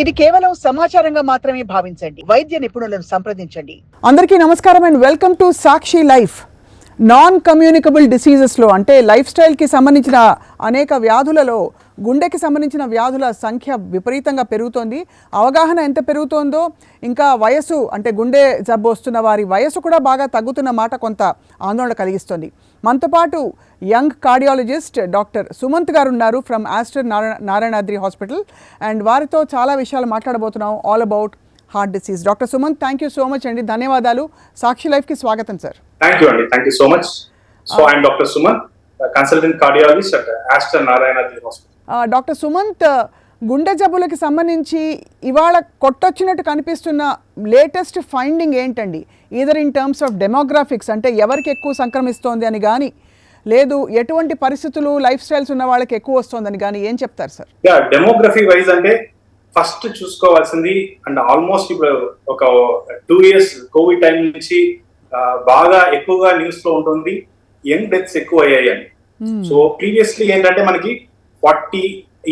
ఇది కేవలం సమాచారంగా మాత్రమే భావించండి. వైద్య నిపుణులను సంప్రదించండి. అందరికీ నమస్కారం and welcome to Sakshi Life. Non communicable డిసీజెస్లో అంటే లైఫ్ స్టైల్కి సంబంధించిన అనేక వ్యాధులలో గుండెకి సంబంధించిన వ్యాధుల సంఖ్య విపరీతంగా పెరుగుతోంది. అవగాహన ఎంత పెరుగుతోందో ఇంకా వయసు అంటే గుండె జబ్బు వస్తున్న వారి వయసు కూడా బాగా తగ్గుతున్న మాట కొంత ఆందోళన కలిగిస్తుంది. మనతో పాటు యంగ్ కార్డియాలజిస్ట్ డాక్టర్ సుమంత్ గారు ఉన్నారు from Aster Narayanadri hospital and వారితో చాలా విషయాలు మాట్లాడబోతున్నాం all about heart disease. Doctor Sumanth, thank you so much అండి, ధన్యవాదాలు. సాక్షి లైఫ్కి స్వాగతం సార్. థ్యాంక్ యూ అండి, thank you so much. So I'm doctor Sumanth, consultant cardiologist at Aster Narayanadri hospital. Doctor Sumanth, గుండె జబ్బులకి సంబంధించి ఇవాళ కొట్టొచ్చినట్టు కనిపిస్తున్న లేటెస్ట్ ఫైండింగ్ ఏంటండి? Either in terms of demographics అంటే ఎవరికి ఎక్కువ సంక్రమిస్తోంది అని కానీ, లేదు ఎటువంటి పరిస్థితులు లైఫ్ స్టైల్స్ ఉన్న వాళ్ళకి ఎక్కువ వస్తుందని కానీ ఏం చెప్తారు సార్? డెమోగ్రఫీ వైజ్ అంటే ఫస్ట్ చూసుకోవాల్సింది అండ్ ఆల్మోస్ట్ ఇప్పుడు ఒక 2 years కోవిడ్ టైం నుంచి బాగా ఎక్కువగా న్యూస్ లో ఉంటుంది యంగ్ డెత్స్ ఎక్కువ అయ్యాయి అని. సో ప్రీవియస్లీ ఏంటంటే మనకి 40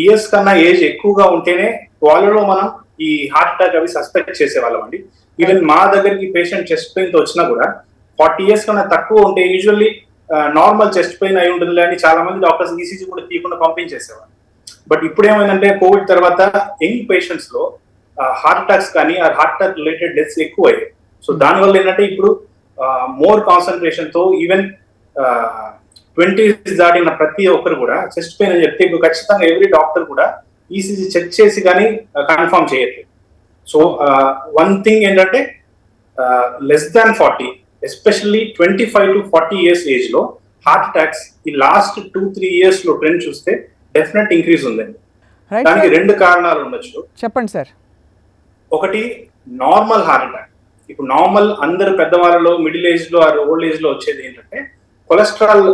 years కన్నా ఏజ్ ఎక్కువగా ఉంటేనే వాళ్ళలో మనం ఈ హార్ట్ అటాక్ అవి సస్పెక్ట్ చేసేవాళ్ళం అండి. ఈవెన్ మా దగ్గరికి పేషెంట్ చెస్ట్ పెయిన్ తో వచ్చినా కూడా 40 years కన్నా తక్కువ ఉంటే యూజువల్లీ నార్మల్ చెస్ట్ పెయిన్ అయి ఉంటుంది అని చాలా మంది డాక్టర్స్ ఈసీజీ కూడా తీయకుండా పంపించేసేవాళ్ళు. బట్ ఇప్పుడు ఏమైందంటే కోవిడ్ తర్వాత యంగ్ పేషెంట్స్ లో హార్ట్ అటాక్స్ కానీ హార్ట్ అటాక్ రిలేటెడ్ డెత్స్ ఎక్కువ అయ్యాయి. సో దానివల్ల ఏంటంటే ఇప్పుడు మోర్ కాన్సన్ట్రేషన్ తో ఈవెన్ 20s దాటిన ప్రతి ఒక్కరు కూడా చెస్ట్ పెయిన్ అని చెప్తే ఇప్పుడు ఖచ్చితంగా ఎవ్రీ డాక్టర్ కూడా ఈసీజీ చెక్ చేసి కానీ కన్ఫర్మ్ చేయట్లేదు. సో వన్ థింగ్ ఏంటంటే less than 40, especially 25 to 40 years age లో హార్ట్ అటాక్స్ ఈ లాస్ట్ 2-3 years లో ట్రెండ్ చూస్తే డెఫినెట్ ఇంక్రీజ్ ఉందండి. దానికి 2 కారణాలు ఉండొచ్చు. చెప్పండి సార్. ఒకటి నార్మల్ హార్ట్ అటాక్. ఇప్పుడు నార్మల్ అందరు పెద్దవాళ్ళలో మిడిల్ ఏజ్ లో ఓల్డ్ ఏజ్ లో వచ్చేది ఏంటంటే కొలెస్ట్రాల్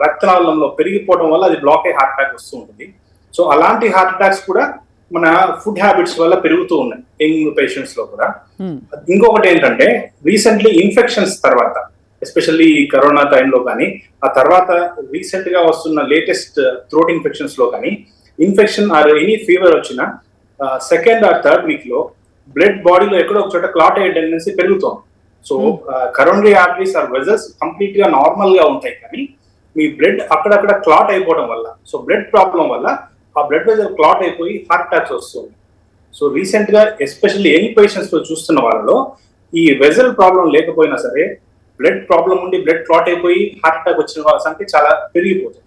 రక్తనాళంలో పెరిగిపోవడం వల్ల అది బ్లాక్ అయ్యి హార్ట్ అటాక్ వస్తూ ఉంటుంది. సో అలాంటి హార్ట్ అటాక్స్ కూడా మన ఫుడ్ హ్యాబిట్స్ వల్ల పెరుగుతూ ఉన్నాయి యంగ్ పేషెంట్స్ లో కూడా. ఇంకొకటి ఏంటంటే రీసెంట్లీ ఇన్ఫెక్షన్స్ తర్వాత ఎస్పెషల్లీ కరోనా టైంలో కానీ ఆ తర్వాత రీసెంట్ గా వస్తున్న లేటెస్ట్ థ్రోట్ ఇన్ఫెక్షన్స్ లో కానీ ఇన్ఫెక్షన్ ఆర్ ఎనీ ఫీవర్ వచ్చిన 2nd or 3rd week లో బ్లడ్ బాడీలో ఎక్కడో ఒక చోట క్లాట్ అయ్యే టెండెన్సీ పెరుగుతోంది. So coronary arteries or vessels complete గా నార్మల్ గా ఉంటాయి కానీ మీ బ్లడ్ అక్కడక్కడ క్లాట్ అయిపోవడం వల్ల, సో బ్లడ్ ప్రాబ్లం వల్ల ఆ బ్లడ్ వెజల్ క్లాట్ అయిపోయి హార్ట్ అటాక్స్ వస్తుంది. సో రీసెంట్ గా ఎస్పెషల్లీ యంగ్ పేషెంట్స్ లో చూస్తున్న వాళ్ళలో ఈ వెజల్ ప్రాబ్లం లేకపోయినా సరే బ్లడ్ ప్రాబ్లం ఉండి బ్లడ్ క్లాట్ అయిపోయి హార్ట్ అటాక్ వచ్చిన వాళ్ళ సంఖ్య చాలా పెరిగిపోతుంది.